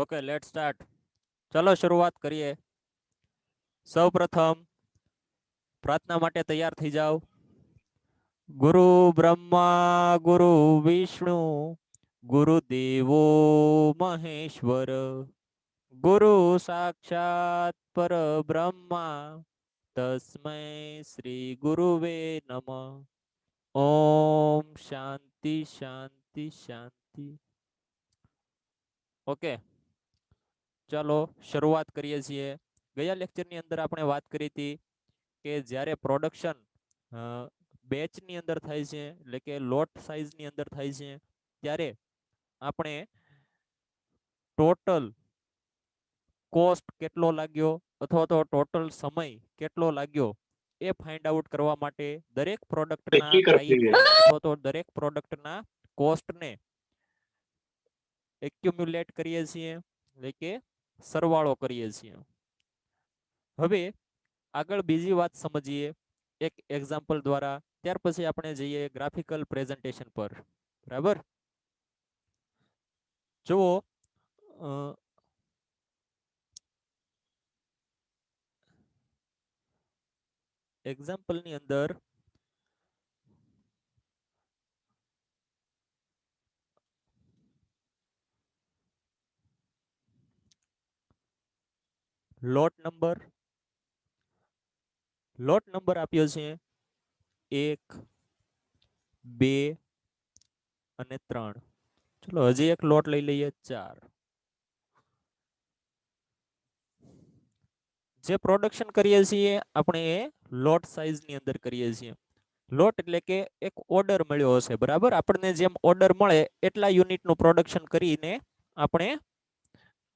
Okay late start. ચલો શરૂઆત કરીએ. સૌપ્રથમ પ્રાર્થના માટે તૈયાર થઈ જાઓ. ગુરુ બ્રહ્મા ગુરુ વિષ્ણુ ગુરુદેવો મહેશ્વર ગુરુ સાક્ષાત પરબ્રહ્મા તસ્મૈ શ્રી ગુરુવે નમઃ. ઓમ શાંતિ શાંતિ શાંતિ. ઓકે ચાલો શરૂઆત કરીએ છીએ. ગયા લેક્ચરની અંદર આપણે વાત કરી હતી કે જ્યારે પ્રોડક્શન બેચની અંદર થાય છે, એટલે કે લોટ સાઇઝની અંદર થાય છે, ત્યારે આપણે ટોટલ કોસ્ટ કેટલો લાગ્યો અથવા તો ટોટલ સમય કેટલો લાગ્યો એ ફાઇન્ડ આઉટ કરવા માટે દરેક પ્રોડક્ટના ટાઈમ અથવા તો દરેક પ્રોડક્ટના કોસ્ટને એક્યુમ્યુલેટ કરીએ છીએ, એટલે કે સરવાળો કરીએ છીએ. હવે આગળ બીજી વાત સમજીએ એક એક્ઝામ્પલ દ્વારા, ત્યાર પછી આપણે જઈએ ગ્રાફિકલ પ્રેઝન્ટેશન પર. બરાબર, જુઓ એક્ઝામ્પલની અંદર લોટ નંબર આપ્યો છે 1, 2 અને 3. ચલો હજી એક લોટ લઈ લઈએ 4. જે પ્રોડક્શન કરીએ છીએ આપણે એ લોટ સાઇઝની અંદર કરીએ છીએ. લોટ એટલે કે એક ઓર્ડર મળ્યો હશે, બરાબર. આપણને જેમ ઓર્ડર મળે એટલા યુનિટનું પ્રોડક્શન કરીને આપણે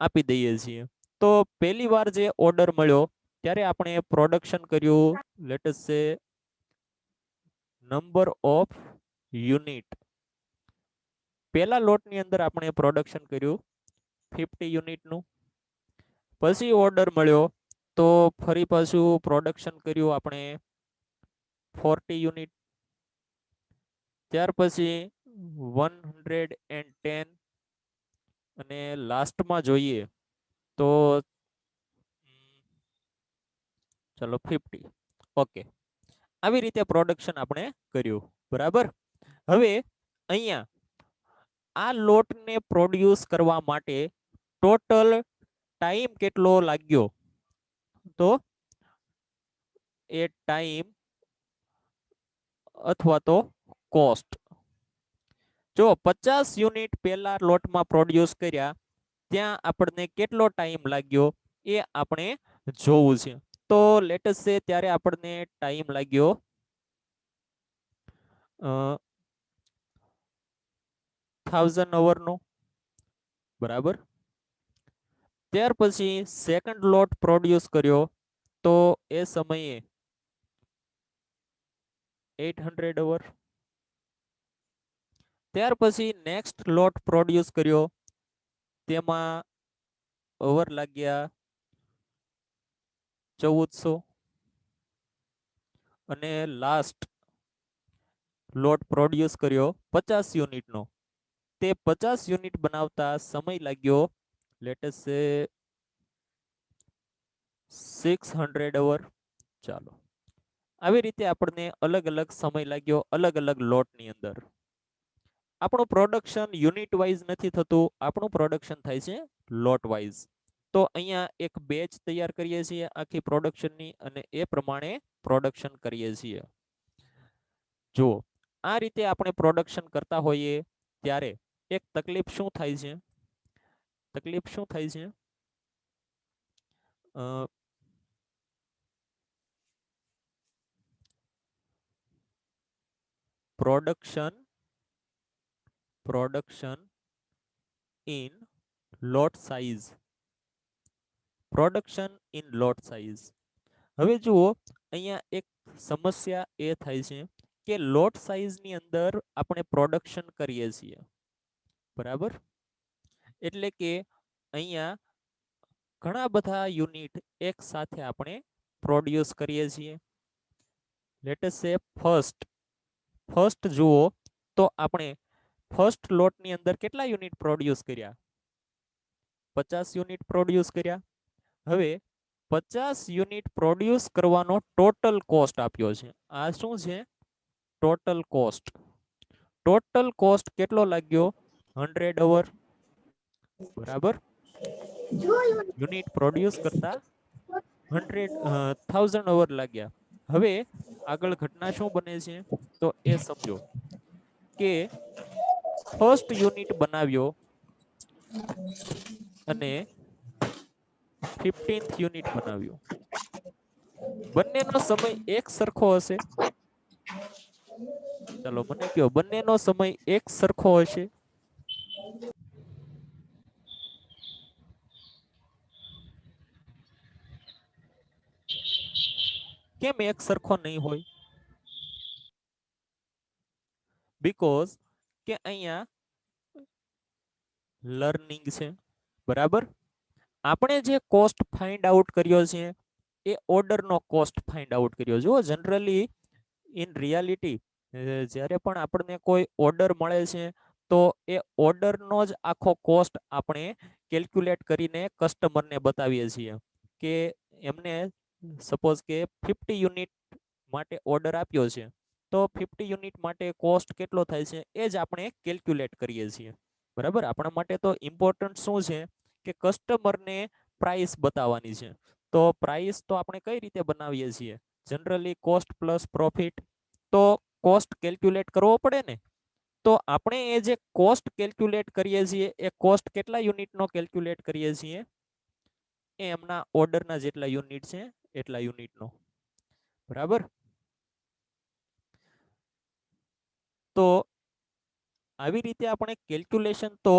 આપી દઈએ છીએ. તો પહેલી વાર જે ઓર્ડર મળ્યો ત્યારે આપણે પ્રોડક્શન કર્યું, લેટ અસ સે નંબર ઓફ યુનિટ. પહેલા લોટની અંદર આપણે પ્રોડક્શન કર્યું 50 યુનિટનું. પછી ઓર્ડર મળ્યો તો ફરી પાછું પ્રોડક્શન કર્યું આપણે 40 યુનિટ. ત્યાર પછી 110 અને લાસ્ટમાં જોઈએ તો ચલો 50. ઓકે, આવી રીતે પ્રોડક્શન આપણે કર્યું, બરાબર. હવે અહીંયા આ લોટને પ્રોડ્યુસ કરવા માટે ટોટલ ટાઈમ કેટલો લાગ્યો, તો એ ટાઈમ અથવા તો કોસ્ટ. જો 50 યુનિટ પહેલા લોટમાં પ્રોડ્યુસ કર્યા ત્યાં આપણને કેટલો ટાઈમ લાગ્યો એ આપણે જોવું છે. તો લેટ અસ સે ત્યારે આપણને ટાઈમ લાગ્યો 1000 અવરનો, બરાબર. ત્યાર પછી સેકન્ડ લોટ પ્રોડ્યુસ કર્યો તો એ સમયે 800 અવર. ત્યાર પછી નેક્સ્ટ લોટ પ્રોડ્યુસ કર્યો, તેમાં અવર લાગ્યા 1400. અને લાસ્ટ લોટ પ્રોડ્યુસ કર્યો 50 યુનિટનો. તે 50 યુનિટ બનાવતા સમય લાગ્યો લેટ અસ સે 600 અવર. ચાલો, આવી રીતે આપણને અલગ અલગ સમય લાગ્યો અલગ અલગ લોટની અંદર. આપણું પ્રોડક્શન યુનિટ વાઇઝ નથી થતું, આપણું પ્રોડક્શન થાય છે લોટ વાઇઝ. તો અહીંયા એક બેચ તૈયાર કરીએ છીએ આખી પ્રોડક્શનની અને એ પ્રમાણે પ્રોડક્શન કરીએ છીએ. જો આ રીતે આપણે પ્રોડક્શન કરતા હોઈએ ત્યારે એક તકલીફ શું થાય છે, પ્રોડક્શન ઇન લોટ સાઇઝ. હવે જુઓ અહીંયા એક સમસ્યા એ થાય છે કે લોટ સાઇઝની અંદર આપણે પ્રોડક્શન કરીએ છીએ, બરાબર. એટલે કે અહીંયા ઘણા બધા યુનિટ એક સાથે આપણે પ્રોડ્યુસ કરીએ છીએ. લેટ અસ સે ફર્સ્ટ જુઓ તો આપણે ફર્સ્ટ લોટની અંદર કેટલા યુનિટ પ્રોડ્યુસ કર્યા, 50 યુનિટ પ્રોડ્યુસ કર્યા. હવે 50 યુનિટ પ્રોડ્યુસ કરવાનો ટોટલ કોસ્ટ આપ્યો છે. આ શું છે? Total cost. ટોટલ કોસ્ટ કેટલો લાગ્યો? 100 અવર, બરાબર. યુનિટ પ્રોડ્યુસ કરતા 1000 અવર લાગ્યા. હવે આગળ ઘટના શું બને છે તો એ સમજો કે ફર્સ્ટ યુનિટ બનાવ્યો અને 15th યુનિટ બનાવ્યો. બંનેનો સમય એક સરખો હશે? ચાલો મને કહો, બંનેનો સમય એક સરખો હશે? કેમ એક સરખો નહીં હોય? બીકોઝ કે અહીંયા લર્નિંગ છે, બરાબર. આપણે જે કોસ્ટ ફાઇન્ડ આઉટ કર્યો છે એ ઓર્ડરનો કોસ્ટ ફાઇન્ડ આઉટ કર્યો. જો જનરલી ઇન રિયાલિટી જ્યારે પણ આપણને કોઈ ઓર્ડર મળે છે તો એ ઓર્ડરનો જ આખો કોસ્ટ આપણે કેલ્ક્યુલેટ કરીને કસ્ટમરને બતાવીએ છીએ કે એમને સપોઝ કે 50 યુનિટ માટે ઓર્ડર આપ્યો છે તો 50 યુનિટ માટે કોસ્ટ કેટલો થાય છે એ જ આપણે કેલ્ક્યુલેટ કરીએ છીએ, બરાબર. આપણા માટે તો ઇમ્પોર્ટન્ટ શું છે કે કસ્ટમરને પ્રાઇસ બતાવવાની છે. તો પ્રાઇસ તો આપણે કઈ રીતે બનાવીએ છીએ? Generally cost plus profit. તો કોસ્ટ કેલ્ક્યુલેટ કરવો પડે ને. તો આપણે એ જે કોસ્ટ કેલ્ક્યુલેટ કરીએ છીએ એ કોસ્ટ કેટલા યુનિટનો કેલ્ક્યુલેટ કરીએ છીએ? એ એમના ઓર્ડરના જેટલા યુનિટ છે એટલા યુનિટનો, બરાબર. તો આવી રીતે આપણે કેલ્ક્યુલેશન તો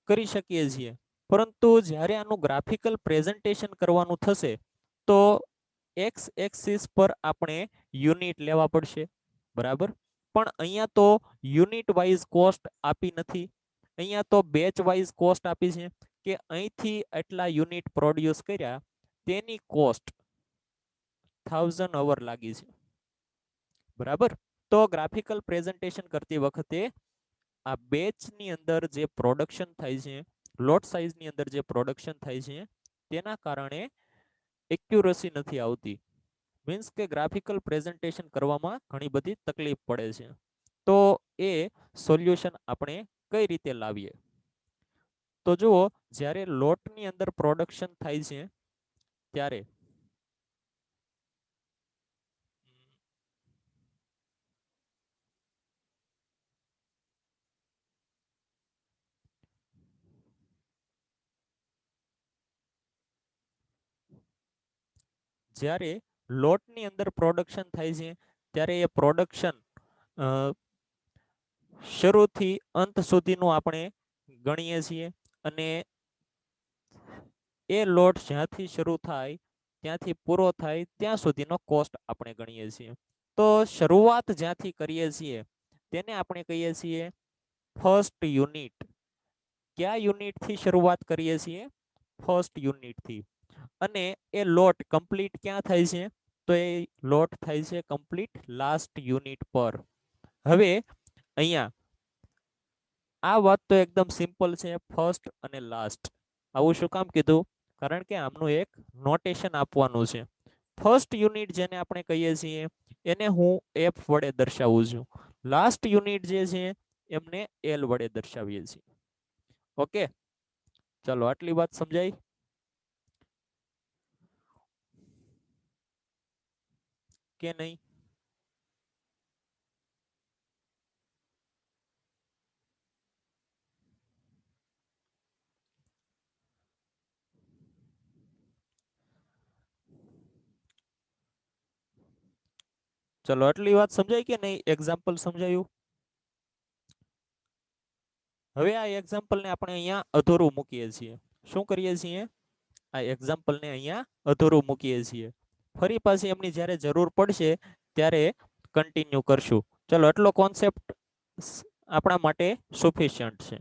કરી શકીએ છીએ, પરંતુ જ્યારે આનું ગ્રાફિકલ પ્રેઝન્ટેશન કરવાનું થશે તો એક્સ એક્સિસ પર આપણે યુનિટ લેવા પડશે, બરાબર. પણ અહીંયા તો યુનિટ વાઇઝ કોસ્ટ આપી નથી. અહીંયા તો બેચ વાઇઝ કોસ્ટ આપી છે કે અહીંથી એટલા યુનિટ પ્રોડ્યુસ કર્યા તેની કોસ્ટ 1000 અવર લાગી છે, બરાબર. તો ગ્રાફિકલ પ્રેઝન્ટેશન કરતી વખતે આ બેચની અંદર જે પ્રોડક્શન થાય છે, લોટ સાઇઝની અંદર જે પ્રોડક્શન થાય છે તેના કારણે એક્યુરસી નથી આવતી. મીન્સ કે ગ્રાફિકલ પ્રેઝન્ટેશન કરવામાં ઘણી બધી તકલીફ પડે છે. તો એ સોલ્યુશન આપણે કઈ રીતે લાવીએ? તો જુઓ, જ્યારે લોટની અંદર પ્રોડક્શન થાય છે ત્યારે જ્યારે લોટની અંદર પ્રોડક્શન થાય છે ત્યારે એ પ્રોડક્શન શરૂથી અંત સુધીનું આપણે ગણીએ છીએ અને એ લોટ જ્યાંથી શરૂ થાય ત્યાંથી પૂરો થાય ત્યાં સુધીનો કોસ્ટ આપણે ગણીએ છીએ. તો શરૂઆત જ્યાંથી કરીએ છીએ તેને આપણે કહીએ છીએ ફર્સ્ટ યુનિટ. કયા યુનિટથી શરૂઆત કરીએ છીએ? ફર્સ્ટ યુનિટથી. અને એ લોટ કમ્પ્લીટ ક્યાં થાય છે? તો એ લોટ થાય છે કમ્પ્લીટ લાસ્ટ યુનિટ પર. હવે અહીંયા આ વાત તો એકદમ સિમ્પલ છે, ફર્સ્ટ અને લાસ્ટ. આવું શું કામ કીધું? કારણ કે આમનું એક નોટેશન આપવાનું છે. ફર્સ્ટ યુનિટ જેને આપણે કહીએ છીએ એને હું એફ વડે દર્શાવું છું. લાસ્ટ યુનિટ જે છે એમને એલ વડે દર્શાવીએ છીએ. ઓકે, ચલો આટલી વાત સમજાઈ કે નહીં? ચલો આટલી વાત સમજાય કે નહીં? એક્ઝામ્પલ સમજાયું? હવે આ એક્ઝામ્પલને આપણે અહીંયા અધૂરું મૂકીએ છીએ. શું કરીએ છીએ? આ એક્ઝામ્પલને અહીંયા અધૂરું મૂકીએ છીએ. ફરી પાછી એમની જ્યારે જરૂર પડશે ત્યારે કન્ટિન્યુ કરશું. ચલો એટલો કોન્સેપ્ટ આપણા માટે સફિશિયન્ટ છે,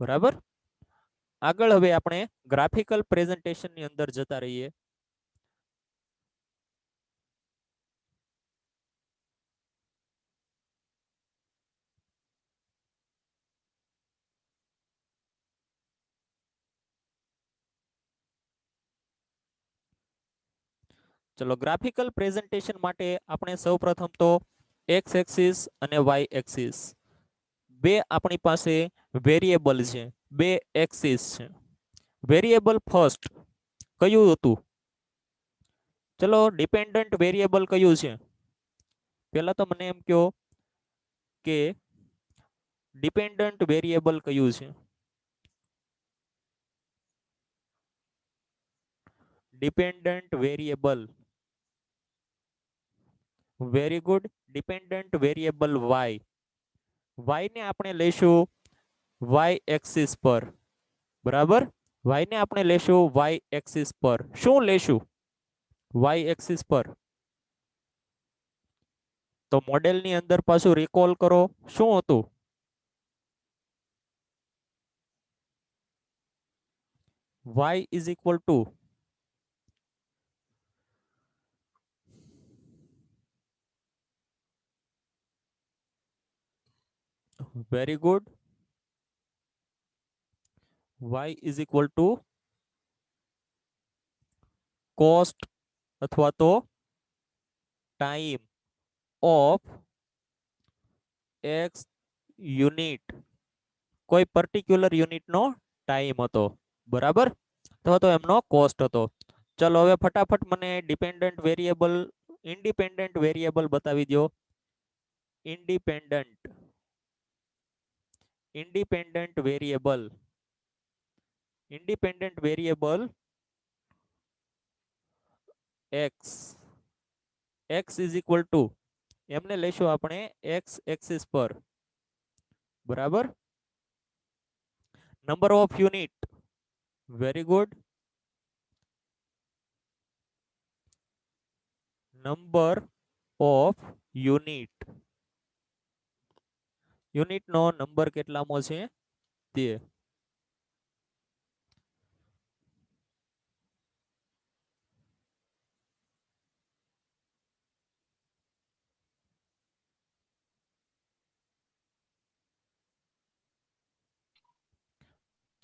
બરાબર. આગળ હવે આપણે ગ્રાફિકલ પ્રેઝન્ટેશનની અંદર જતા રહીએ. ચલો ગ્રાફિકલ પ્રેઝન્ટેશન માટે આપણે સૌપ્રથમ તો એક્સ એક્સિસ અને વાય એક્સિસ બે આપણી પાસે વેરિયેબલ છે, બે એક્સિસ છે. વેરિયેબલ ફર્સ્ટ કયું હતું? ચલો ડિપેન્ડન્ટ વેરિયેબલ કયું છે? પહેલા તો મને એમ કહો કે ડિપેન્ડન્ટ વેરિયેબલ કયું છે? Dependent variable, very good. Dependent variable Y, Y ને આપણે લઈશું વાય એક્સિસ પર, બરાબર. વાય ને આપણે લેશું વાય એક્સિસ પર. શું લેશું વાય એક્સિસ પર? તો મોડેલની અંદર પાછું રિકોલ કરો, શું હતું? y is equal to very good, y is equal to cost અથવા તો ટાઈમ ઓફ x યુનિટ, કોઈ પર્ટિક્યુલર યુનિટનો ટાઈમ હતો, બરાબર, અથવા તો એમનો કોસ્ટ હતો. ચલો હવે ફટાફટ મને ડિપેન્ડન્ટ વેરિયેબલ, ઇન્ડિપેન્ડન્ટ વેરિયેબલ બતાવી દો. Independent, independent variable, independent variable x, x is equal to, એમને લઈશું આપણે x એક્સિસ પર, બરાબર. Number of unit, very good. Number of unit, યુનિટનો નંબર કેટલામો છે તે.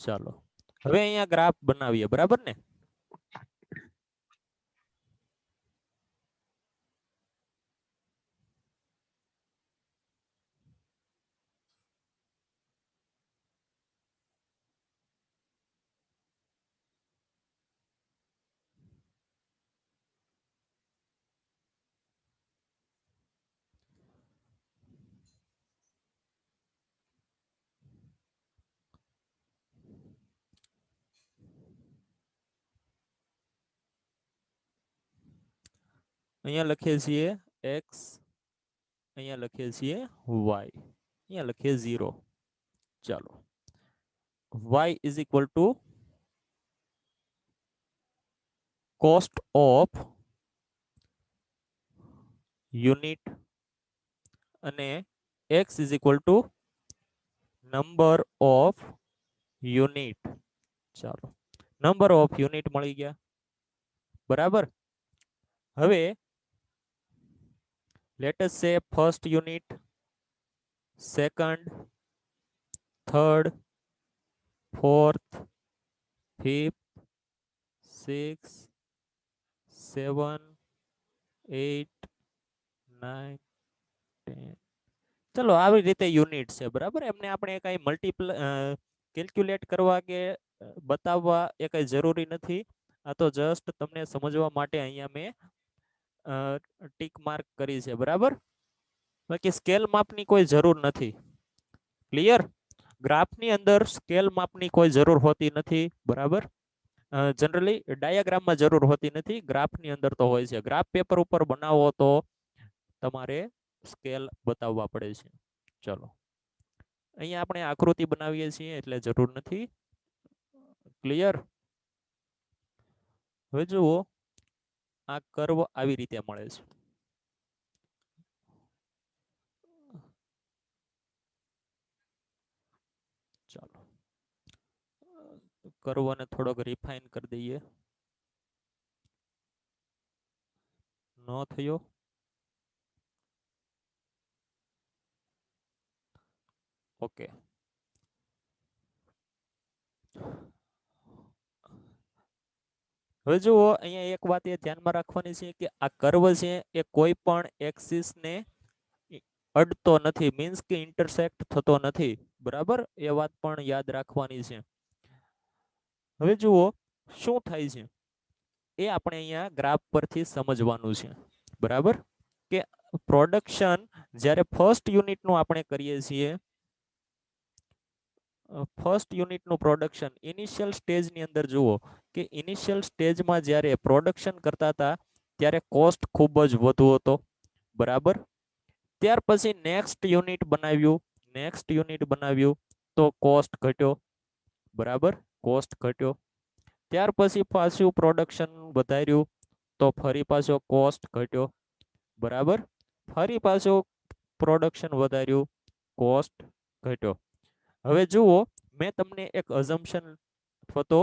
ચાલો હવે અહીંયા ગ્રાફ બનાવીએ, બરાબર ને. અહીંયા લખીએ છીએ x, અહીંયા લખીએ છીએ y, અહીંયા લખીએ 0. ચાલો y is equal two cost of unit અને x is equal two number of unit. ચાલો નંબર ઓફ યુનિટ મળી ગયા, બરાબર. હવે let us say first unit, second, third, fourth, fifth, sixth, 7, 8, 9, 10. ચલો આવી રીતે યુનિટ છે, બરાબર. એમને આપણે કઈ કેલ્ક્યુલેટ કરવા કે બતાવવા એ કઈ જરૂરી નથી. આ તો જસ્ટ તમને સમજવા માટે અહીંયા મેં ટીક માર્ક કરી છે, બરાબર. બાકી સ્કેલ માપની કોઈ જરૂર નથી. ક્લિયર? ગ્રાફની અંદર સ્કેલ માપની કોઈ જરૂર હોતી નથી, બરાબર. જનરલી ડાયાગ્રામમાં જરૂર હોતી નથી, ગ્રાફની અંદર તો હોય છે. ગ્રાફ પેપર ઉપર બનાવો તો તમારે સ્કેલ બતાવવા પડે છે. ચલો અહીંયા આપણે આકૃતિ બનાવીએ છીએ એટલે જરૂર નથી. ક્લિયર? હવે જુઓ આ કર્વ આવી રીતે મળે છે. ચાલો કર્વને થોડોક રિફાઇન કરી દઈએ. ન થયો? ઓકે. હવે જુઓ અહીંયા એક વાત એ ધ્યાનમાં રાખવાની છે કે આ કર્વ છે એ કોઈ પણ એક્સિસ ને અડતો નથી, મીન્સ કે ઇન્ટરસેક્ટ થતો નથી, બરાબર? એ વાત પણ યાદ રાખવાની છે. હવે જુઓ શું થાય છે એ આપણે અહીંયા ગ્રાફ પરથી સમજવાનું છે, બરાબર? કે પ્રોડક્શન જ્યારે ફર્સ્ટ યુનિટનું આપણે કરીએ છીએ, ફર્સ્ટ યુનિટનું પ્રોડક્શન ઇનિશિયલ સ્ટેજની અંદર જુઓ કે ઇનિશિયલ સ્ટેજમાં જ્યારે પ્રોડક્શન કરતા હતા ત્યારે કોસ્ટ ખૂબ જ વધુ હતો, બરાબર? ત્યાર પછી નેક્સ્ટ યુનિટ બનાવ્યું તો કોસ્ટ ઘટ્યો, બરાબર? કોસ્ટ ઘટ્યો. ત્યાર પછી પાછું પ્રોડક્શન વધાર્યું તો ફરી પાછો કોસ્ટ ઘટ્યો, બરાબર? ફરી પાછું પ્રોડક્શન વધાર્યું, કોસ્ટ ઘટ્યો. હવે જુઓ મેં તમને એક અઝમ્પશન અથવા તો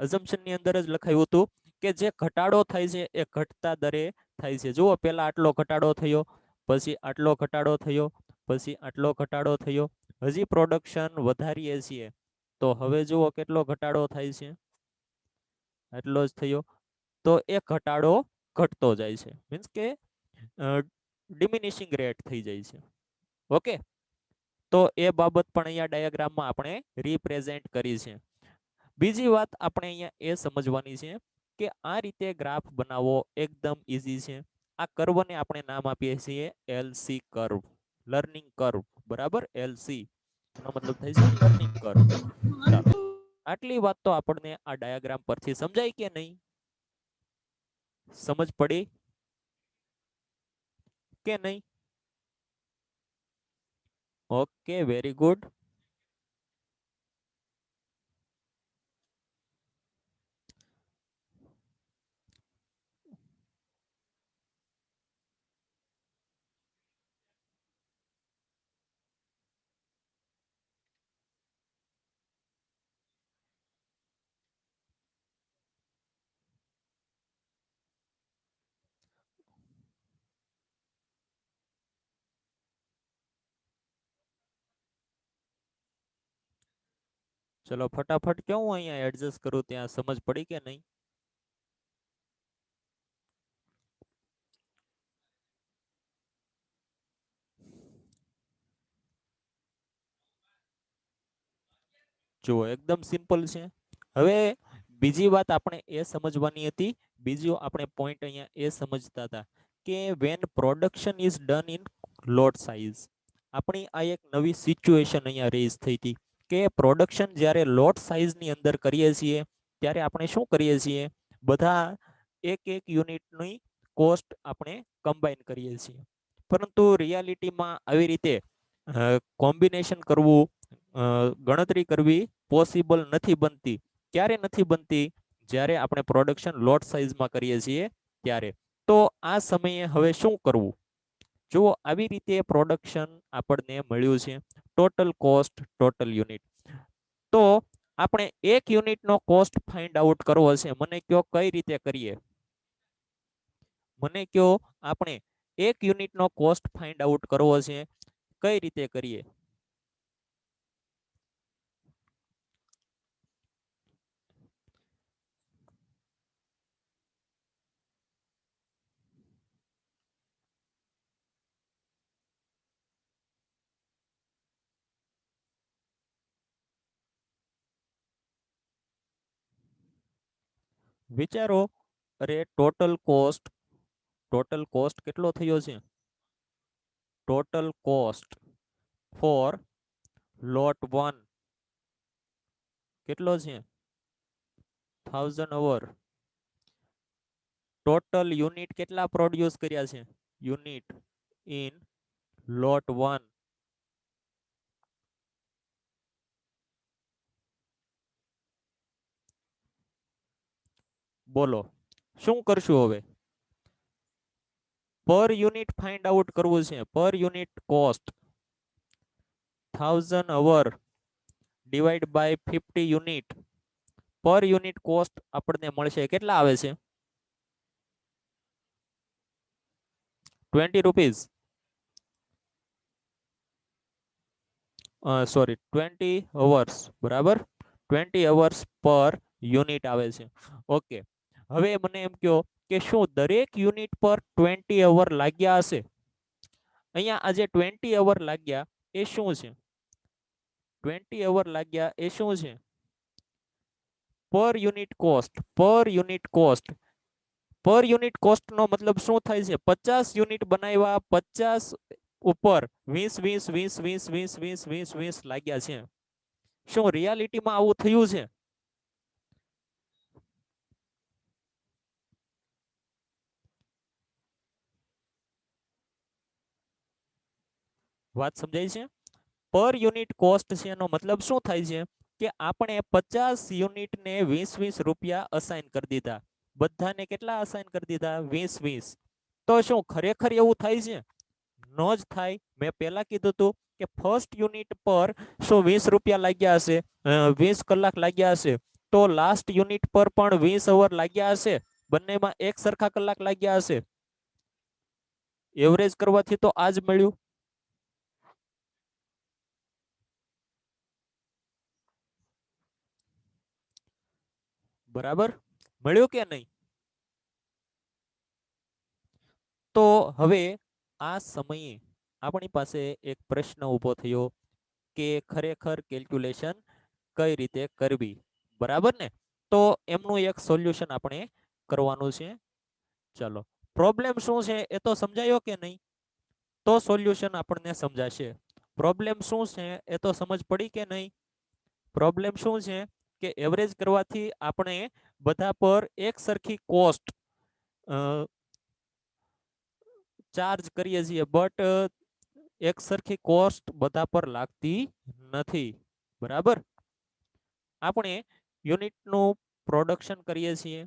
અઝમ્પશનની અંદર જ લખાયું હતું કે જે ઘટાડો થાય છે એ ઘટતા દરે થાય છે. જુઓ પહેલા આટલો ઘટાડો થયો, પછી આટલો ઘટાડો થયો, પછી આટલો ઘટાડો થયો, હજી પ્રોડક્શન વધારીએ છીએ તો હવે જુઓ કેટલો ઘટાડો થાય છે, એટલો જ થયો. તો એ ઘટાડો ઘટતો જાય છે, મીન્સ કે ડિમિનિશિંગ રેટ થઈ જાય છે. ઓકે, તો એ બાબત પણ અહીંયા ડાયાગ્રામમાં આપણે રિપ્રેઝેન્ટ કરી છે. બીજી વાત આપણે અહીંયા એ સમજવાની છે કે આ રીતે ગ્રાફ બનાવવો એકદમ ઈઝી છે. આ કર્વને આપણે નામ આપીએ છીએ એલસી કર્વ, લર્નિંગ કર્વ, બરાબર? એલસી નો મતલબ થાય છે લર્નિંગ કર્વ. ચાલો, આટલી વાત તો આપણને આ ડાયાગ્રામ પરથી સમજાય કે નહીં? સમજ પડી કે નહીં? Okay, very good. ચલો ફટાફટ કેવું અહીંયા એડજસ્ટ કરું ત્યાં સમજ પડી કે નહીં? જો એકદમ સિમ્પલ છે. હવે બીજી વાત આપણે એ સમજવાની હતી, બીજો આપણે પોઈન્ટ અહીંયા એ સમજતા હતા કે when production is done in lot size, આપણી આ એક નવી સિચ્યુએશન અહીંયા રેઝ થઈ હતી કે પ્રોડક્શન જ્યારે લોટ સાઇઝની અંદર કરીએ છીએ ત્યારે આપણે શું કરીએ છીએ, બધા એક એક યુનિટની કોસ્ટ આપણે કમ્બાઈન કરીએ છીએ. પરંતુ રિયાલિટીમાં આવી રીતે કોમ્બિનેશન કરવું, ગણતરી કરવી પોસિબલ નથી બનતી. ક્યારે નથી બનતી? જ્યારે આપણે પ્રોડક્શન લોટ સાઇઝમાં કરીએ છીએ ત્યારે. તો આ સમયે હવે શું કરવું? જુઓ આવી રીતે પ્રોડક્શન આપણને મળ્યું છે, ટોટલ કોસ્ટ, ટોટલ યુનિટ. તો આપણે એક યુનિટનો કોસ્ટ ફાઇન્ડ આઉટ કરવો છે, મને કયો કઈ રીતે કરીએ? મને કયો આપણે એક યુનિટનો કોસ્ટ ફાઇન્ડ આઉટ કરવો છે, કઈ રીતે કરીએ? વિચારો. અરે ટોટલ કોસ્ટ કેટલો થયો છે? ટોટલ કોસ્ટ ફોર લોટ 1 કેટલો છે? 1000 અવર. ટોટલ યુનિટ કેટલા પ્રોડ્યુસ કર્યા છે? યુનિટ ઇન લોટ 1. બોલો શું કરશું હવે? પર યુનિટ ફાઇન્ડ આઉટ કરવું છે. Per unit cost 1000 our divide by 50 unit. Per unit cost આપણને મળશે કેટલા આવે છે? 20 રૂપીસ. સોરી 20 અવર્સ, બરાબર? 20 અવર્સ પર યુનિટ આવે છે. ઓકે, હવે મને એમ કહો કે શું દરેક યુનિટ પર 20 અવર લાગ્યા હશે? અહીંયા આ જે 20 અવર લાગ્યા એ શું છે? 20 અવર લાગ્યા એ શું છે? Per unit cost. પર યુનિટ કોસ્ટ. પર યુનિટ કોસ્ટ નો મતલબ શું થાય છે? 50 યુનિટ બનાવ્યા, 50 ઉપર 20 20 20 20 20 20 20 લાગ્યા છે. શું રિયાલિટીમાં આવું થયું છે? વાત સમજાય છે? પર યુનિટ કોસ્ટ છે એનો મતલબ શું થાય છે કે આપણે 50 યુનિટને 20 20 રૂપિયા અસાઇન કરી દીધા. બધાને કેટલા અસાઇન કરી દીધા? 20 20. તો શું ખરેખર એવું થાય છે? નો જ થાય. મેં પહેલા કીધું હતું કે ફર્સ્ટ યુનિટ પર શું 20 રૂપિયા લાગ્યા હશે, 20 કલાક લાગ્યા હશે, તો લાસ્ટ યુનિટ પર પણ 20 અવર લાગ્યા હશે. બંનેમાં એક સરખા કલાક લાગ્યા હશે. એવરેજ કરવાથી તો આ જ મળ્યું. બરાબર મળ્યું કે નહીં? તો હવે આ સમયે આપણી પાસે એક પ્રશ્ન ઊભો થયો કે ખરેખર કેલ્ક્યુલેશન કઈ રીતે કરવી, બરાબર ને? તો એમનું એક સોલ્યુશન આપણે કરવાનું છે. ચલો, પ્રોબ્લેમ શું છે એ તો સમજાયો કે નહીં? તો સોલ્યુશન આપણને સમજાશે. પ્રોબ્લેમ શું છે એ તો સમજ પડી કે નહીં? પ્રોબ્લેમ શું છે કે એવરેજ કરવાથી આપણે બધા પર એક સરખી કોસ્ટ ચાર્જ કરીએ છીએ, બટ એક સરખી કોસ્ટ બધા પર લાગતી નથી. બરાબર? આપણે યુનિટનું પ્રોડક્શન કરીએ છીએ,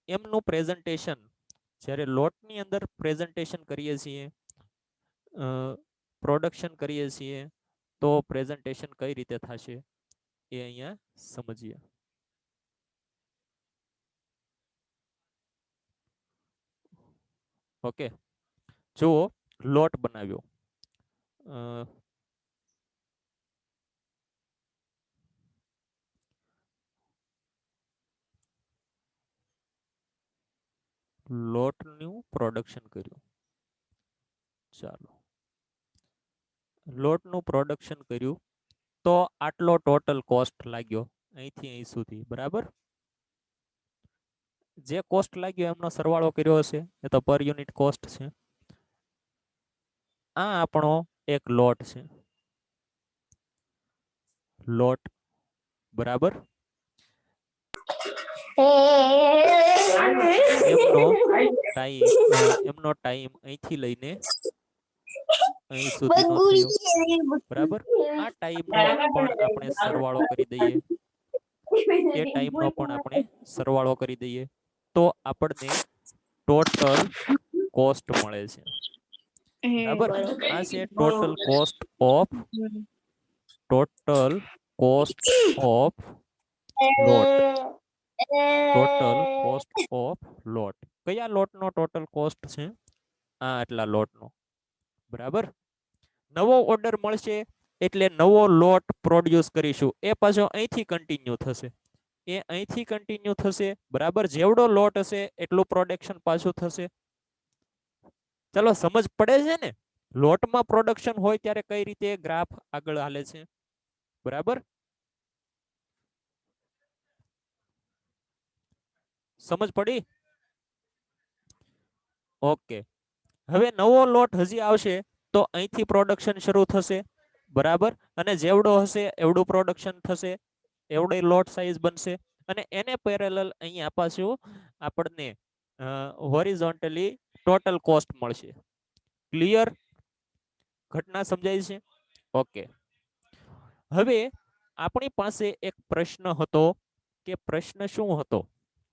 એમનું પ્રેઝન્ટેશન જ્યારે લોટની અંદર પ્રેઝન્ટેશન કરીએ છીએ, પ્રોડક્શન કરીએ છીએ, તો પ્રેઝન્ટેશન કઈ રીતે થશે એ અહીંયા સમજીએ. ઓકે, જુઓ લોટ બનાવ્યો. લોટનું પ્રોડક્શન કર્યું. ચાલો, લોટનું પ્રોડક્શન કર્યું તો આટલો ટોટલ કોસ્ટ લાગ્યો અહીંથી અહીં સુધી. બરાબર? જે કોસ્ટ લાગ્યો એમનો સરવાળો કર્યો હશે, એ તો પર યુનિટ કોસ્ટ છે. આ આપણો એક લોટ છે. લોટ. બરાબર? એમનો ટાઈમ અહીંથી લઈને અહીં સુધીનો થયો. બરાબર? આ ટાઈમનો પણ આપણે સરવાળો કરી દઈએ. એ ટાઈમનો પણ આપણે સરવાળો કરી દઈએ તો આપણને ટોટલ કોસ્ટ મળે છે. બરાબર? આ છે total cost of lot. Total cost of lot. કયા લોટનો ટોટલ કોસ્ટ છે? આ આટલા લોટનો. બરાબર? નવો ઓર્ડર મળશે એટલે નવો લોટ પ્રોડ્યુસ કરીશું. એ પાછો અહીંથી કન્ટિન્યુ થશે. એ અહીંથી કન્ટિન્યુ થશે. બરાબર? જેવડો લોટ હશે એટલું પ્રોડક્શન પાછું થશે. ચલો, સમજ પડે છે ને? લોટમાં પ્રોડક્શન હોય ત્યારે કઈ રીતે ગ્રાફ આગળ હાલે છે. બરાબર? સમજ પડી? ઓકે, હવે નવો લોટ હજી આવશે તો અહીંથી પ્રોડક્શન શરૂ થશે. બરાબર? અને જેવડો હશે એવડું પ્રોડક્શન થશે, એવડે લોટ સાઈઝ બનશે. અને એને પેરેલલ અહીંયા પાછું આપણને હોરિઝોન્ટલી ટોટલ કોસ્ટ મળશે. ક્લિયર? ઘટના સમજાય છે? ઓકે, હવે આપણી પાસે એક પ્રશ્ન હતો કે પ્રશ્ન શું હતો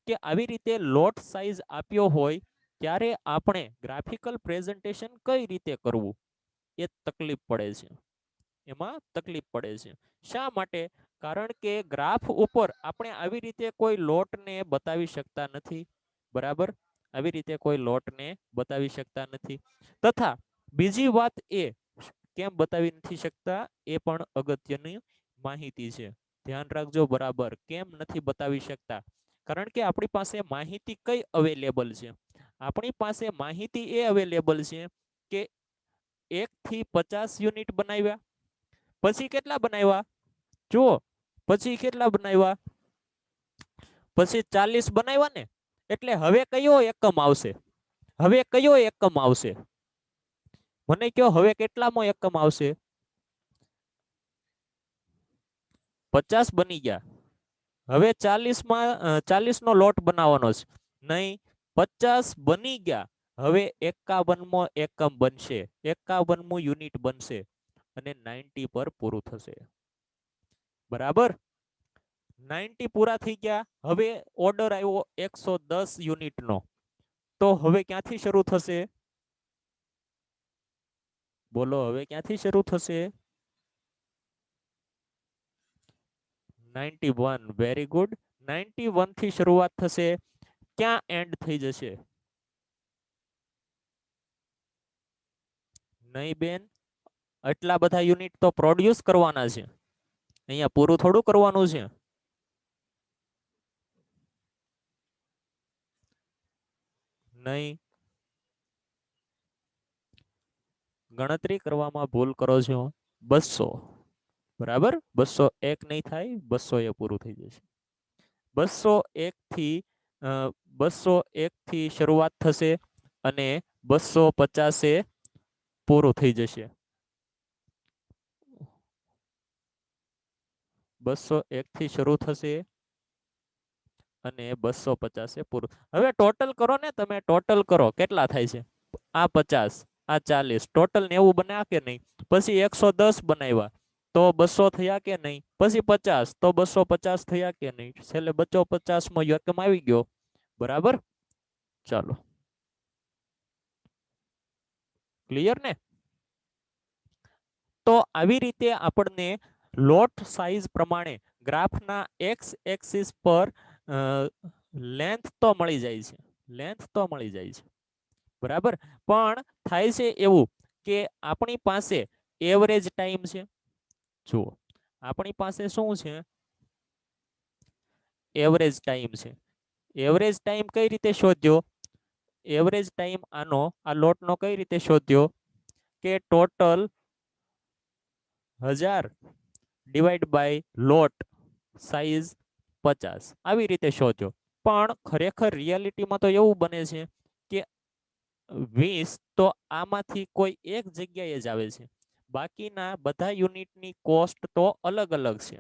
કે આવી રીતે લોટ સાઈઝ આપ્યો હોય ત્યારે આપણે ગ્રાફિકલ પ્રેઝન્ટેશન કઈ રીતે કરવું એ તકલીફ પડે છે. એમાં તકલીફ પડે છે. શા માટે? કારણ કે ગ્રાફ ઉપર આપણે આવી રીતે કોઈ લોટને બતાવી શકતા નથી. બરાબર? આવી રીતે કોઈ લોટને બતાવી શકતા નથી. તથા બીજી વાત એ કેમ બતાવી નથી શકતા એ પણ અગત્યની માહિતી છે. ધ્યાન રાખજો બરાબર. કેમ નથી બતાવી શકતા? કારણ કે આપણી પાસે માહિતી કઈ અવેલેબલ છે? આપણી પાસે માહિતી એ અવેલેબલ છે કે 1 થી 50 યુનિટ બનાવ્યા, પછી કેટલા બનાવ્યા જુઓ, પછી કેટલા બનાવ્યા, પછી 40 બનાવ્યા ને, એટલે હવે કયો એકમ આવશે? હવે કયો એકમ આવશે? મને કયો હવે કેટલામો એકમ આવશે? 50 બની ગયા, હવે 40 નો લોટ બનાવવાનો છે નહીં, 50 બની ગયા, હવે 51મો એકમ બનશે, 51મું યુનિટ બનશે અને 90 પર પૂરું થશે. બરાબર, 90 પૂરા થઈ ગયા. હવે ઓર્ડર આવ્યો 110 યુનિટનો, તો હવે ક્યાંથી શરૂ થશે? બોલો, હવે ક્યાંથી શરૂ થશે? 91. Very good. 91 થી શરૂઆત થશે, ક્યાં એન્ડ થઈ જશે? નહીં બેન, આટલા બધા યુનિટ તો પ્રોડ્યુસ કરવાના છે, અહીંયા પૂરું થોડું કરવાનું છે. નહીં, ગણતરી કરવામાં ભૂલ કરો છો. 200, બરાબર, 201 નહીં થાય, 200 એ પૂરું થઈ જશે. 201 થી 201 થી શરૂઆત થશે અને 250 એ પૂરું થઈ જશે. 201 થી શરૂ થશે અને 250 એ પૂરું. હવે ટોટલ કરો ને, તમે ટોટલ કરો કેટલા થાય છે? આ 50, આ 40, ટોટલ 90 બન્યા કે નહીં? પછી 110 બનાવ્યા તો 200 થયા કે નહીં? પછી 50 તો 250 થયા કે નહીં? છેલ્લે 250મો એકમ આવી ગયો. બરાબર, ચાલો, ક્લિયર ને? તો આવી રીતે આપણને લોટ સાઈઝ પ્રમાણે ગ્રાફના એક્સ એક્સિસ પર લેન્થ તો મળી જાય છે, લેન્થ તો મળી જાય છે. બરાબર, પણ થાય છે એવું કે આપણી પાસે એવરેજ ટાઈમ છે. જુઓ, આપણી પાસે શું છે? એવરેજ ટાઈમ છે. એવરેજ ટાઈમ કઈ રીતે શોધ્યો? એવરેજ ટાઈમ આનો, આ લોટનો કઈ રીતે શોધ્યો? કે total 1000 divide by lot size 50, આવી રીતે શોધ્યો. પણ ખરેખર રિયાલિટીમાં તો એવું બને છે કે 20 તો આમાંથી કોઈ એક જગ્યાએ જ આવે છે, બાકીના બધા યુનિટની કોસ્ટ તો અલગ અલગ છે.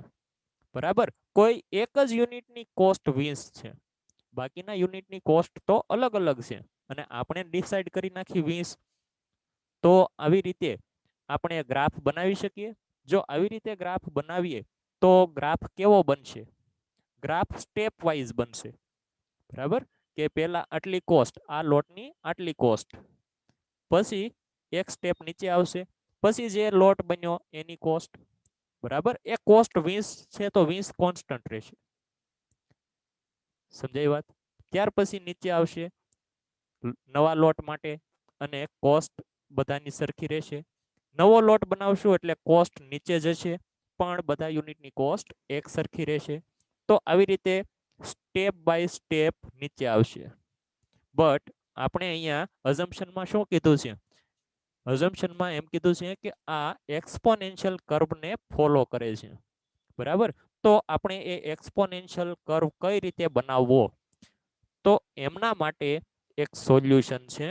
બરાબર, કોઈ એક જ યુનિટની કોસ્ટ 20 છે, બાકીના યુનિટની કોસ્ટ તો અલગ અલગ છે, અને આપણે ડિસાઈડ કરી નાખી 20. તો આવી રીતે આપણે ગ્રાફ બનાવી શકીએ. જો આવી રીતે ગ્રાફ બનાવીએ તો ગ્રાફ કેવો બનશે? ગ્રાફ સ્ટેપ વાઇઝ બનશે. બરાબર, કે પહેલા આટલી કોસ્ટ, આ લોટની આટલી કોસ્ટ, પછી એક સ્ટેપ નીચે આવશે, પછી જે લોટ બન્યો એની કોસ્ટ. બરાબર, એ કોસ્ટ 20 છે તો 20 કોન્સ્ટન્ટ રહેશે. સમજાઈ વાત? ત્યાર પછી નીચે આવશે નવા લોટ માટે, અને કોસ્ટ બધાની સરખી રહેશે. નવો લોટ બનાવશું એટલે કોસ્ટ નીચે જશે, પણ બધા યુનિટની કોસ્ટ એક સરખી રહેશે. તો આવી રીતે સ્ટેપ બાય સ્ટેપ નીચે આવશે. બટ આપણે અહીંયા અઝમ્પશનમાં શું કીધું છે? અઝમ્પશનમાં એમ કીધું છે કે આ એક્સપોનેન્શિયલ કર્વને ફોલો કરે છે. બરાબર, તો આપણે એ એક્સપોનેન્શિયલ કર્વ કઈ રીતે બનાવવો? તો એમના માટે એક સોલ્યુશન છે.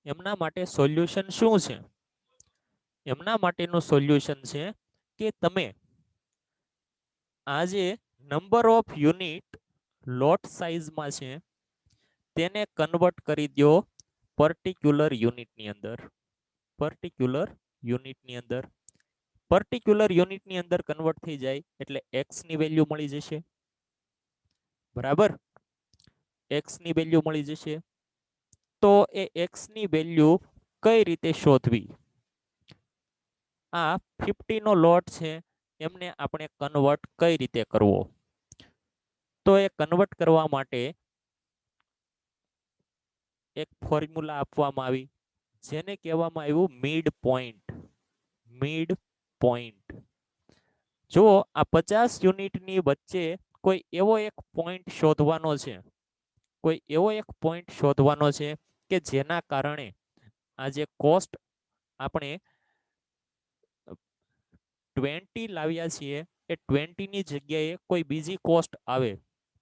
એમના માટે સોલ્યુશન શું છે? એમના માટેનું સોલ્યુશન છે કે તમે આ જે નંબર ઓફ યુનિટ લોટ સાઈઝમાં છે તેને કન્વર્ટ કરી દો પર્ટિક્યુલર યુનિટની અંદર. પર્ટિક્યુલર યુનિટની અંદર, પર્ટિક્યુલર યુનિટની અંદર કન્વર્ટ થઈ જાય એટલે x ની વેલ્યુ મળી જશે. બરાબર, x ની વેલ્યુ મળી જશે. તો એ x ની વેલ્યુ કઈ રીતે શોધવી? આ 50 નો લોટ છે, એમને આપણે કન્વર્ટ કઈ રીતે કરવો? તો એ કન્વર્ટ કરવા માટે એક ફોર્મ્યુલા આપવામાં આવી, જેને કહેવામાં આવ્યું મિડ પોઈન્ટ. Mid point. જુઓ આ 50 યુનિટની વચ્ચે કોઈ એવો એક પોઈન્ટ શોધવાનો છે, કોઈ એવો એક પોઈન્ટ શોધવાનો છે કે જેના કારણે આ જે કોસ્ટ આપણે 20 લાવ્યા છીએ એ 20 ની જગ્યાએ કોઈ બીજી કોસ્ટ આવે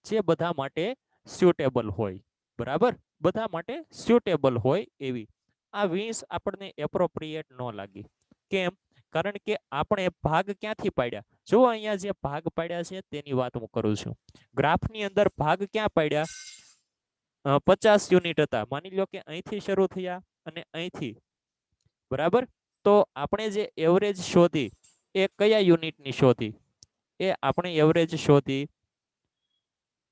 જે બધા માટે સ્યુટેબલ હોય, બરાબર, બધા માટે સ્યુટેબલ હોય એવી. આ 20 આપણને એપ્રોપ્રિએટ ન લાગી. કેમ? કારણ કે આપણે ભાગ ક્યાંથી પાડ્યા? જો અહીંયા જે ભાગ પાડ્યા છે તેની વાત હું કરું છું. ગ્રાફની અંદર ભાગ ક્યાં પાડ્યા? 50 યુનિટ હતા. માની લો કે અહીંથી શરૂ થયા અને અહીંથી, બરાબર. તો આપણે જે એવરેજ શોધી એ કયા યુનિટની શોધી? એ આપણે એવરેજ શોધી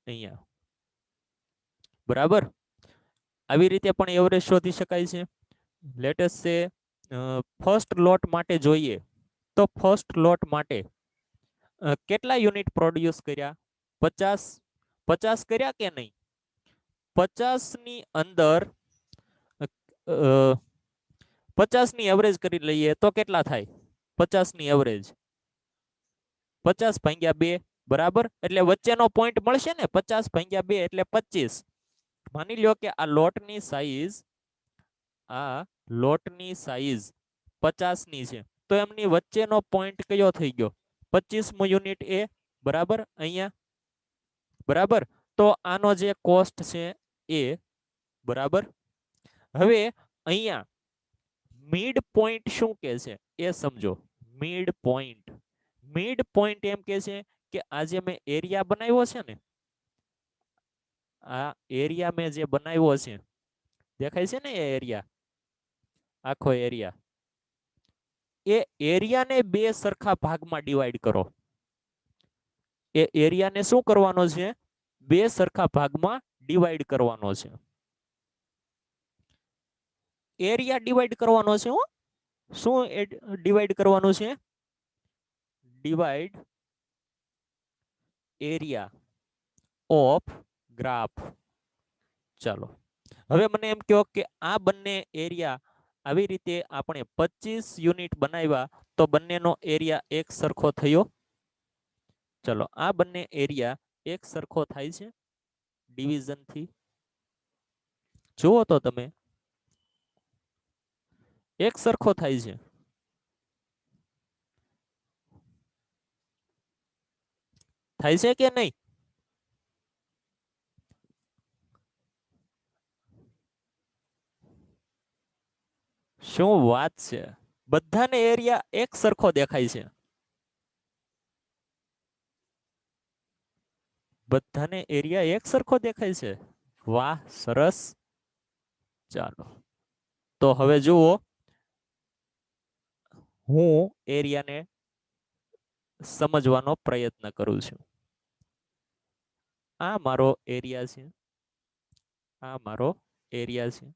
અહીંયા, બરાબર. આવી રીતે પણ એવરેજ શોધી શકાય છે. લેટેસ્ટ સે ફર્સ્ટ લોટ માટે જોઈએ તો ફર્સ્ટ લોટ માટે કેટલા યુનિટ પ્રોડ્યુસ કર્યા? 50 કર્યા કે નહીં? 50 ની અંદર 50 ની એવરેજ કરી લઈએ તો કેટલા થાય? 50 ની એવરેજ 50 ભાગ્યા 2, બરાબર. એટલે વચ્ચેનો પોઈન્ટ મળશે ને, 50 ભાગ્યા 2 એટલે 25. માની લ્યો કે આ લોટની સાઈઝ 50 ની છે, તો એમની વચ્ચેનો પોઈન્ટ કયો થઈ ગયો? 25મો યુનિટ એ, બરાબર, અહીંયા, બરાબર. તો આનો જે કોસ્ટ છે એ, બરાબર. હવે અહીંયા મિડ પોઈન્ટ શું કે છે એ સમજો. મિડ પોઈન્ટ એમ કે છે કે આ જે મેં એરિયા બનાવ્યો છે ને, આ એરિયા મેં જે બનાવ્યો છે, દેખાય છે ને એ એરિયા, આખો એરિયા, એ એરિયાને બે સરખા ભાગમાં ડિવાઈડ કરો. એ એરિયાને શું કરવાનો છે? બે સરખા ભાગમાં ડિવાઈડ કરવાનો છે. એરિયા ડિવાઈડ કરવાનો છે. શું ડિવાઈડ કરવાનું છે? Divide area of graph. ચાલો, હવે મને એમ કહો કે આ બંને એરિયા આવી રીતે આપણે 25 યુનિટ બનાવ્યા તો બંનેનો એરિયા એક સરખો થયો? ચલો, આ બંને એરિયા એક સરખો થાય છે ડિવિઝનથી? જુઓ તો તમે, એક સરખો થાય છે. થાય છે કે નહીં? શું વાત છે! બધાને એરિયા એક સરખો દેખાય છે. બધાને એરિયા એક સરખો દેખાય છે. વાહ, સરસ. ચાલો, તો હવે જુઓ, હું એરિયાને સમજવાનો પ્રયત્ન કરું છું. આ મારો એરિયા છે, આ મારો એરિયા છે.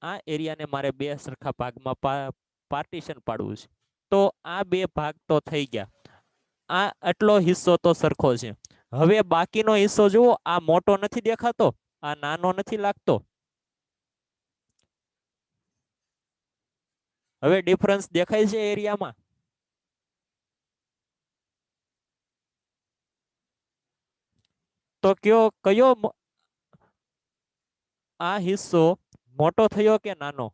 આ એરિયાને મારે બે સરખા ભાગમાં પાર્ટીશન પાડવું છે. તો આ બે ભાગ તો થઈ ગયા. આ આટલો હિસ્સો તો સરખો છે. હવે બાકીનો હિસ્સો જુઓ, આ મોટો નથી દેખાતો, આ નાનો નથી લાગતો. હવે ડિફરન્સ દેખાય છે એરિયામાં? તો કયો આ હિસ્સો મોટો થયો કે નાનો?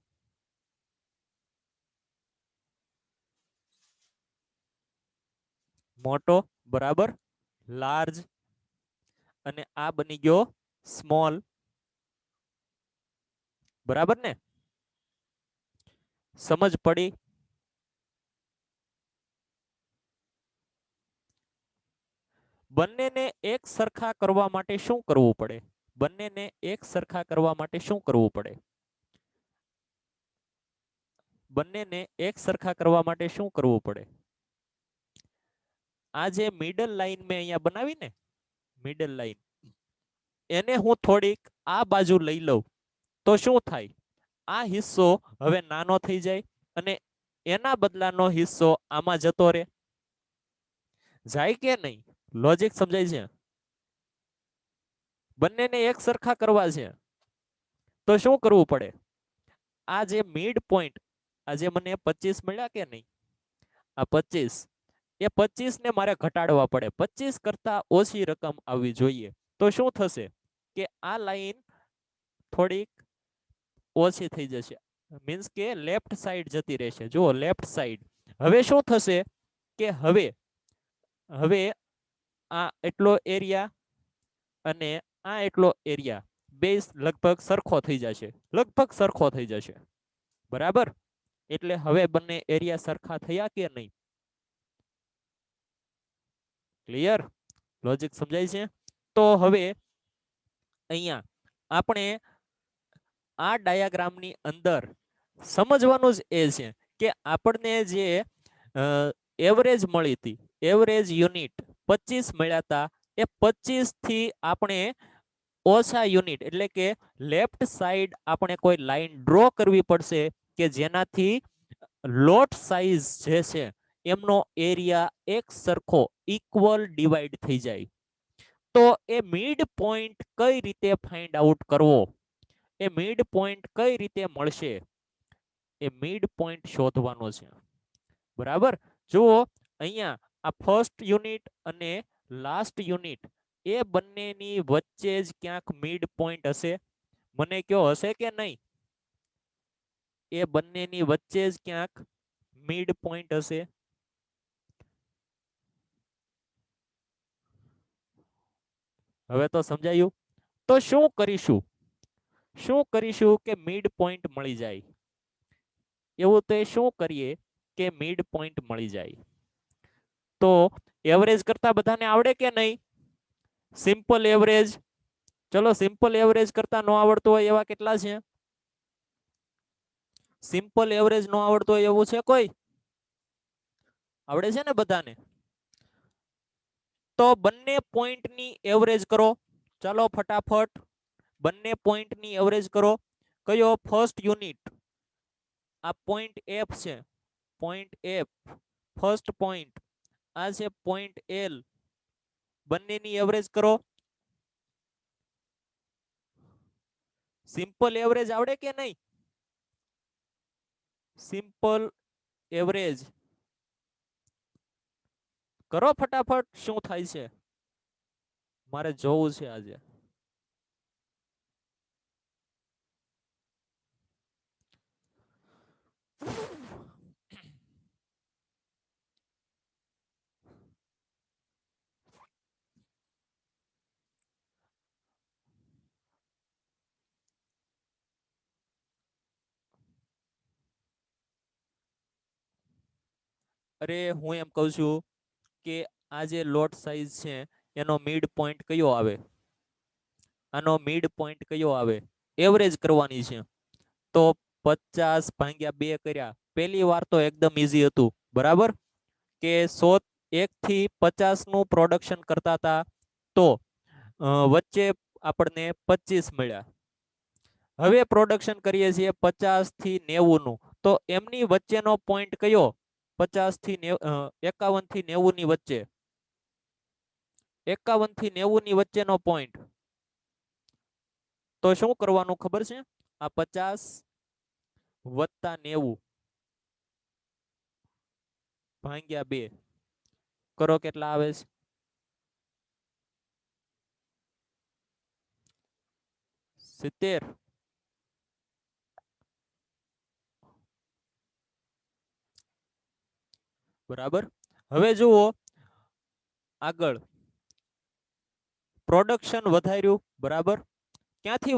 મોટો, બરાબર. લાર્જ, અને આ બની ગયો સ્મોલ, બરાબર ને? સમજ પડી? બંનેને એક સરખા કરવા માટે શું કરવું પડે? બંનેને એક સરખા કરવા માટે શું કરવું પડે? બંનેને એક સરખા કરવા માટે શું કરવું પડે? આ જે મિડલ લાઈન મેં અહીંયા બનાવી ને, મિડલ લાઈન, એને હું થોડીક આ બાજુ લઈ લઉં તો શું થાય? આ હિસ્સો હવે નાનો થઈ જાય અને એના બદલાનો હિસ્સો આમાં જતો રહે. જાય કે નહીં? લોજિક સમજાય છે? બંનેને એક સરખા કરવા છે તો શું કરવું પડે? આ જે મિડ પોઈન્ટ, આ જે મને 25 મળ્યા કે નહીં, આ 25, એ 25 ને મારે ઘટાડવા પડે, 25 કરતા ઓછી રકમ આવવી જોઈએ. તો શું થશે કે આ લાઈન થોડીક ઓછી થઈ જશે, મીન્સ કે લેફ્ટ સાઈડ જતી રહેશે. જુઓ લેફ્ટ સાઈડ. હવે શું થશે કે હવે આ એટલો એરિયા અને આ એટલો એરિયા બે લગભગ સરખો થઈ જશે, લગભગ સરખો થઈ જશે, બરાબર. એટલે હવે બંને એરિયા સરખા થયા કે નહીં? ક્લિયર? લોજિક સમજાય છે? તો હવે અહીંયા આપણે આ ડાયાગ્રામની અંદર સમજવાનું જ એ છે કે આપણને જે એવરેજ મળી હતી, એવરેજ યુનિટ 25 મળ્યા હતા, એ 25 થી આપણે ઓછા યુનિટ એટલે કે લેફ્ટ સાઈડ આપણે કોઈ લાઈન ડ્રો કરવી પડશે કે જેનાથી લોટ સાઈઝ જે છે એમનો એરિયા એક સરખો ઇક્વલ ડિવાઈડ થઈ જાય. તો એ મિડ પોઈન્ટ કઈ રીતે ફાઇન્ડ આઉટ કરવો, એ મિડ પોઈન્ટ કઈ રીતે મળશે, એ મિડ પોઈન્ટ શોધવાનો છે, બરાબર. જુઓ અહીંયા આ ફર્સ્ટ યુનિટ અને લાસ્ટ યુનિટ એ બંનેની વચ્ચે જ ક્યાંક મિડ પોઈન્ટ હશે. મને કયો હશે કે નહીં? એ બંનેની વચ્ચે જ ક્યાંક મિડ પોઈન્ટ હશે. હવે તો સમજાયું? તો શું કરીશું, શું કરીશું કે મિડ પોઈન્ટ મળી જાય? એવું તો શું કરીએ કે મિડ પોઈન્ટ મળી જાય? તો એવરેજ કરતા બધાને આવડે કે નહીં? Simple average. ચલો સિમ્પલ એવરેજ કરતા ન આવડતું હોય એવા કેટલા છે? સિમ્પલ એવરેજ ન આવડતું હોય એવું છે કોઈ? આવડે છે ને બધાને? તો બંને પોઈન્ટની એવરેજ કરો. ચાલો ફટાફટ બંને પોઈન્ટની એવરેજ કરો. કયો? ફર્સ્ટ યુનિટ, આ પોઈન્ટ એફ છે, પોઈન્ટ એફ ફર્સ્ટ પોઈન્ટ, આ છે પોઈન્ટ એલ, બંનેની એવરેજ કરો. સિમ્પલ એવરેજ આવડે કે નહીં? સિમ્પલ એવરેજ કરો ફટાફટ. શું થાય છે મારે જોવું છે આજે. અરે હું એમ કહું છું કે આ જે લોટ સાઈઝ છે એનો મિડ પોઈન્ટ કયો આવે? આનો મિડ પોઈન્ટ કયો આવે? એવરેજ કરવાની છે. તો 50 ભાગ્યા 2 કર્યા. પહેલી વાર તો એકદમ ઈઝી હતું, બરાબર, કે 1 થી 50 નું પ્રોડક્શન કરતા હતા તો વચ્ચે આપણને 25 મળ્યા. હવે પ્રોડક્શન કરીએ છીએ 50 થી 90 નું, તો એમની વચ્ચેનો પોઈન્ટ કયો? 50 થી 51 થી 90 ની વચ્ચે, 51 થી 90 ની વચ્ચેનો પોઈન્ટ. તો શું કરવાનું ખબર છે? આ 50 વત્તા 90 ભાગ્યા 2 કરો, કેટલા આવે છે? 70. બરાબર. હવે જુઓ આગળ પ્રોડક્શન વધાર્યું, બરાબર. ક્યાંથી